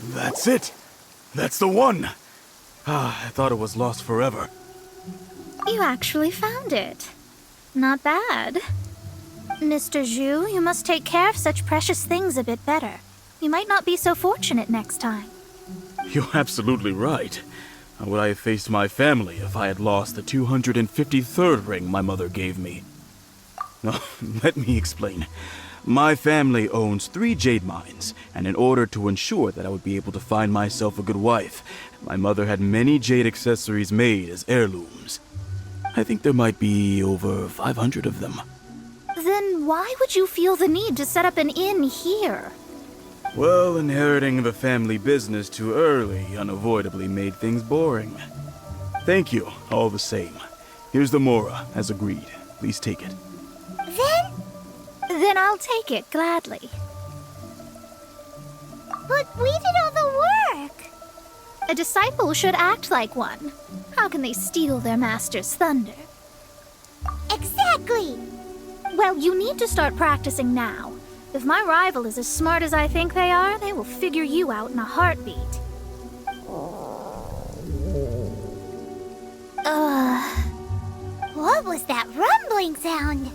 That's it! That's the one! I thought it was lost forever. You actually found it. Not bad. Mr. Zhu, you must take care of such precious things a bit better. You might not be so fortunate next time. You're absolutely right. How would I have faced my family if I had lost the 253rd ring my mother gave me? Oh, let me explain. My family owns 3 jade mines, and in order to ensure that I would be able to find myself a good wife, my mother had many jade accessories made as heirlooms. I think there might be over 500 of them. Then why would you feel the need to set up an inn here? Well, inheriting the family business too early unavoidably made things boring. Thank you, all the same. Here's the Mora, as agreed. Please take it. Then I'll take it gladly. But we did all the work! A disciple should act like one. How can they steal their master's thunder? Exactly! Well, you need to start practicing now. If my rival is as smart as I think they are, they will figure you out in a heartbeat. What was that rumbling sound?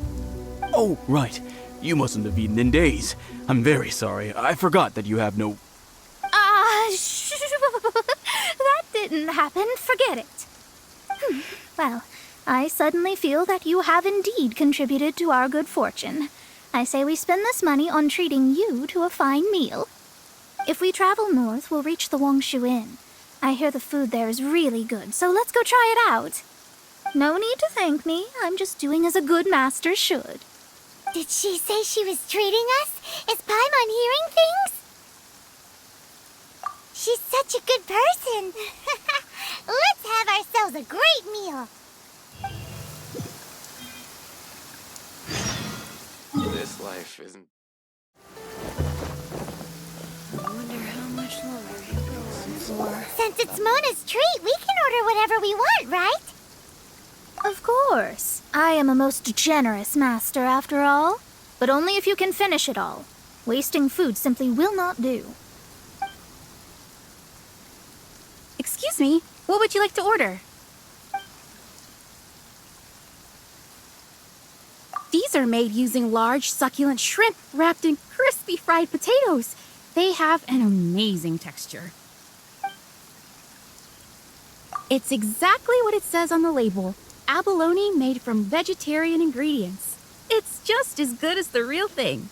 Oh, right. You mustn't have eaten in days. I'm very sorry. I forgot that you have no... That didn't happen. Forget it. Well, I suddenly feel that you have indeed contributed to our good fortune. I say we spend this money on treating you to a fine meal. If we travel north, we'll reach the Wongshu Inn. I hear the food there is really good, so let's go try it out. No need to thank me. I'm just doing as a good master should. Did she say she was treating us? Is Paimon hearing things? She's such a good person. Let's have ourselves a great meal. This life isn't... I wonder how much longer he'll go on for. Since it's Mona's treat, we can order whatever we want, right? Of course. I am a most generous master, after all. But only if you can finish it all. Wasting food simply will not do. Excuse me, what would you like to order? These are made using large, succulent shrimp wrapped in crispy fried potatoes. They have an amazing texture. It's exactly what it says on the label. Abalone made from vegetarian ingredients. It's just as good as the real thing.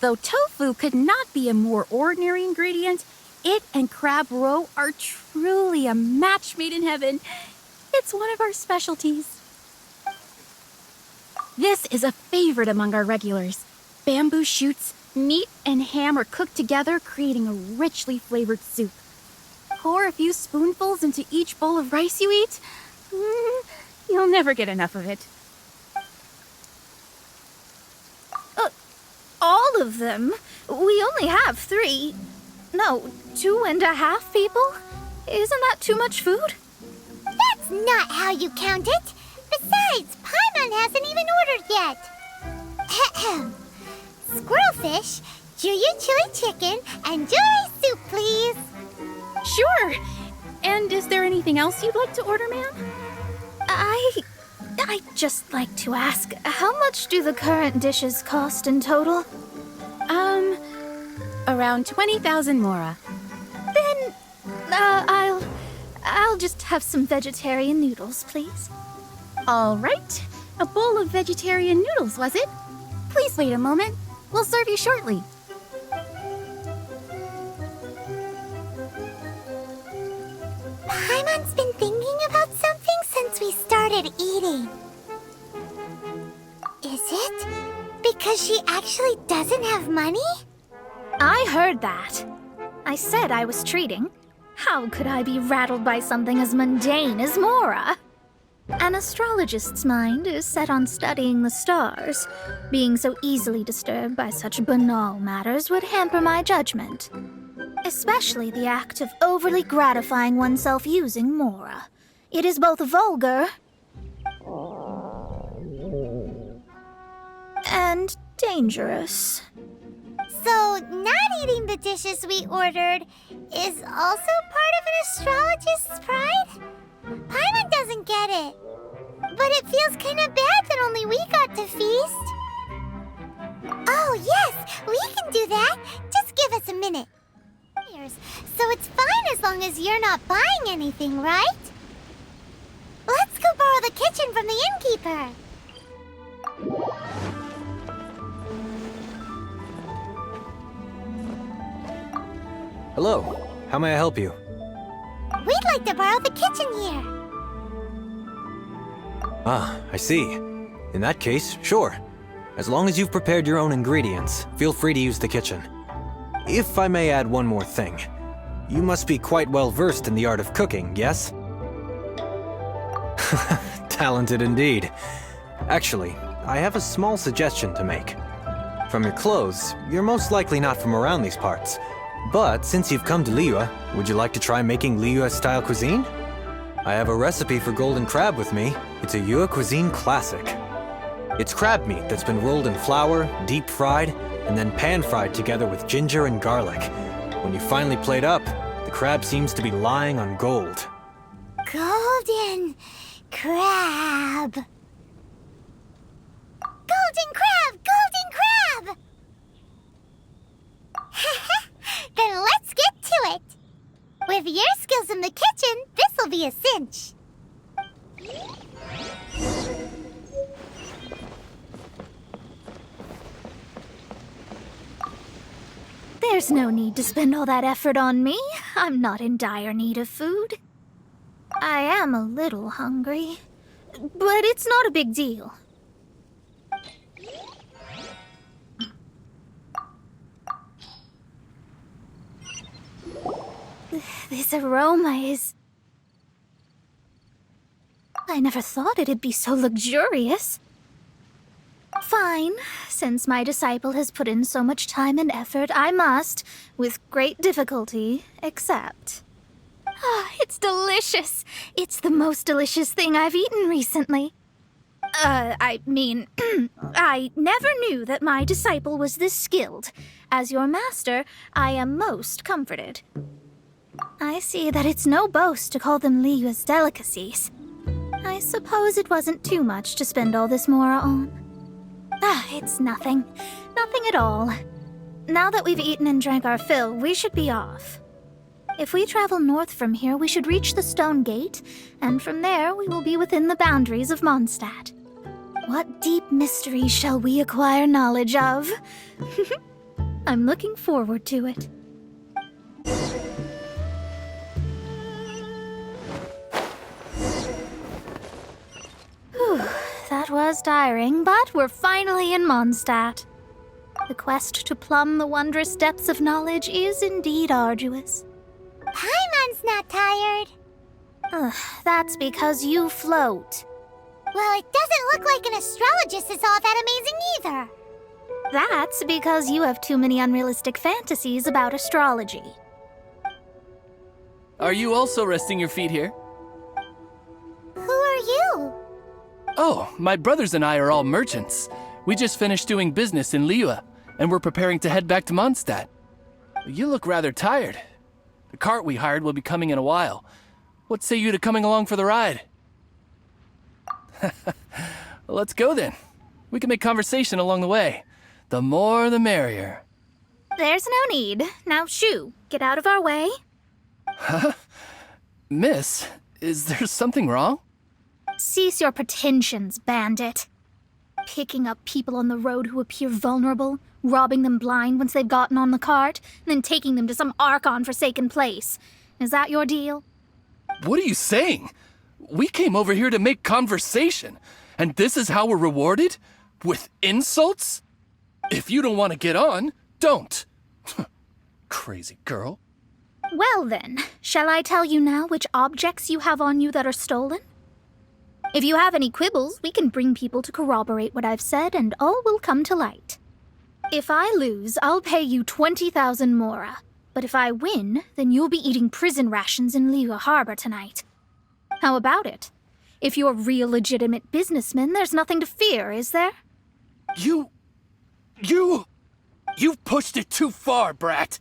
Though tofu could not be a more ordinary ingredient, it and crab roe are truly a match made in heaven. It's one of our specialties. This is a favorite among our regulars. Bamboo shoots, meat, and ham are cooked together, creating a richly flavored soup. Pour a few spoonfuls into each bowl of rice you eat. You'll never get enough of it. All of them? We only have 3. No, 2.5 people? Isn't that too much food? That's not how you count it. Besides, Paimon hasn't even ordered yet. Squirrelfish, Juyu chili chicken, and jewelry soup, please. Sure. And is there anything else you'd like to order, ma'am? I'd just like to ask, how much do the current dishes cost in total? Around 20,000 mora. Then, I'll just have some vegetarian noodles, please. All right. A bowl of vegetarian noodles, was it? Please wait a moment. We'll serve you shortly. Paimon's been thinking about something since we started eating. Is it because she actually doesn't have money? I heard that. I said I was treating. How could I be rattled by something as mundane as Mora? An astrologist's mind is set on studying the stars. Being so easily disturbed by such banal matters would hamper my judgment. Especially the act of overly gratifying oneself using Mora. It is both vulgar and dangerous. So, not eating the dishes we ordered is also part of an astrologist's pride? Paimon doesn't get it. But it feels kind of bad that only we got to feast. Oh, yes, we can do that. Just give us a minute. So it's fine as long as you're not buying anything, right? Let's go borrow the kitchen from the innkeeper. Hello. How may I help you? We'd like to borrow the kitchen here. Ah, I see. In that case, sure. As long as you've prepared your own ingredients, feel free to use the kitchen. If I may add one more thing. You must be quite well versed in the art of cooking, yes? Talented indeed. Actually, I have a small suggestion to make. From your clothes, you're most likely not from around these parts. But since you've come to Liyue, would you like to try making Liyue-style cuisine? I have a recipe for golden crab with me. It's a Yue cuisine classic. It's crab meat that's been rolled in flour, deep fried, and then pan-fried together with ginger and garlic. When you finally plate up, the crab seems to be lying on gold. Golden crab. Golden crab! Golden crab! Then let's get to it. With your skills in the kitchen, this'll be a cinch. There's no need to spend all that effort on me. I'm not in dire need of food. I am a little hungry, but it's not a big deal. This aroma is... I never thought it'd be so luxurious. Fine. Since my disciple has put in so much time and effort, I must, with great difficulty, accept. Ah, it's delicious. It's the most delicious thing I've eaten recently. I mean, I never knew that my disciple was this skilled. As your master, I am most comforted. I see that it's no boast to call them Liyue's delicacies. I suppose it wasn't too much to spend all this mora on. Ah, it's nothing. Nothing at all. Now that we've eaten and drank our fill, we should be off. If we travel north from here, we should reach the Stone Gate, and from there we will be within the boundaries of Mondstadt. What deep mystery shall we acquire knowledge of? I'm looking forward to it. Whew, that was tiring, but we're finally in Mondstadt. The quest to plumb the wondrous depths of knowledge is indeed arduous. Paimon's not tired. Ugh, that's because you float. Well, it doesn't look like an astrologist is all that amazing either. That's because you have too many unrealistic fantasies about astrology. Are you also resting your feet here? Who are you? Oh, my brothers and I are all merchants. We just finished doing business in Liyue, and we're preparing to head back to Mondstadt. You look rather tired. The cart we hired will be coming in a while. What say you to coming along for the ride? Let's go then. We can make conversation along the way. The more the merrier. There's no need. Now shoo, get out of our way. Miss, is there something wrong? Cease your pretensions, bandit. Picking up people on the road who appear vulnerable, robbing them blind once they've gotten on the cart, and then taking them to some Archon-forsaken place. Is that your deal? What are you saying? We came over here to make conversation, and this is how we're rewarded? With insults? If you don't want to get on, don't. Crazy girl. Well then, shall I tell you now which objects you have on you that are stolen? If you have any quibbles, we can bring people to corroborate what I've said, and all will come to light. If I lose, I'll pay you 20,000 mora. But if I win, then you'll be eating prison rations in Liyue Harbor tonight. How about it? If you're real legitimate businessmen, there's nothing to fear, is there? You You've pushed it too far, Brat.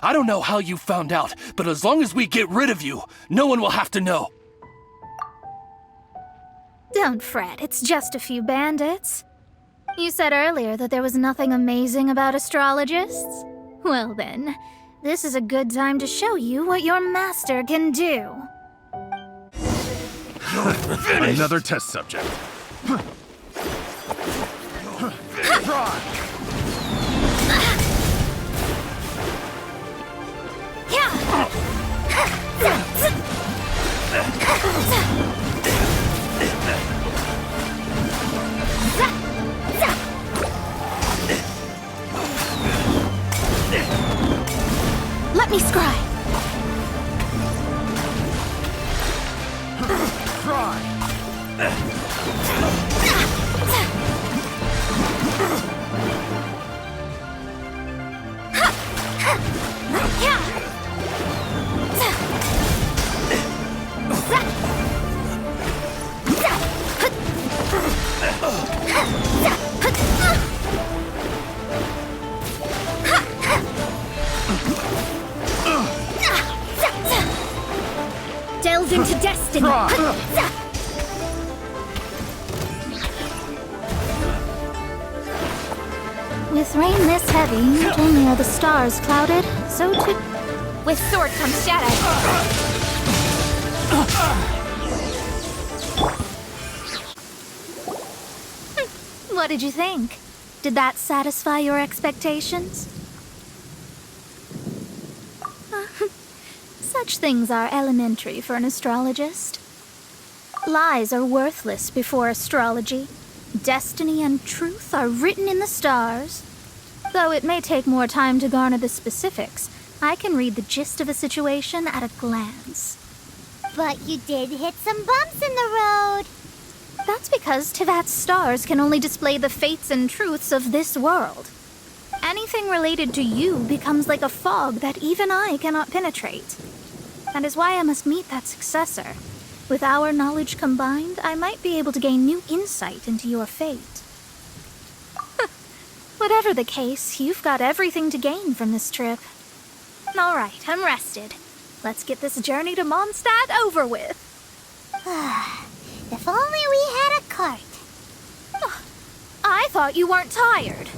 I don't know how you found out, but as long as we get rid of you, no one will have to know. Don't fret, it's just a few bandits. You said earlier that there was nothing amazing about astrologists? Well then, this is a good time to show you what your master can do. Another test subject. Let me scry. Delve into destiny. With rain this heavy, not only are the stars clouded, so too... With sword comes shadow. What did you think? Did that satisfy your expectations? Such things are elementary for an astrologist. Lies are worthless before astrology. Destiny and truth are written in the stars. Though it may take more time to garner the specifics, I can read the gist of a situation at a glance. But you did hit some bumps in the road. That's because Tivat's stars can only display the fates and truths of this world. Anything related to you becomes like a fog that even I cannot penetrate. That is why I must meet that successor. With our knowledge combined, I might be able to gain new insight into your fate. Whatever the case, you've got everything to gain from this trip. All right, I'm rested. Let's get this journey to Mondstadt over with. If only we had a cart. I thought you weren't tired.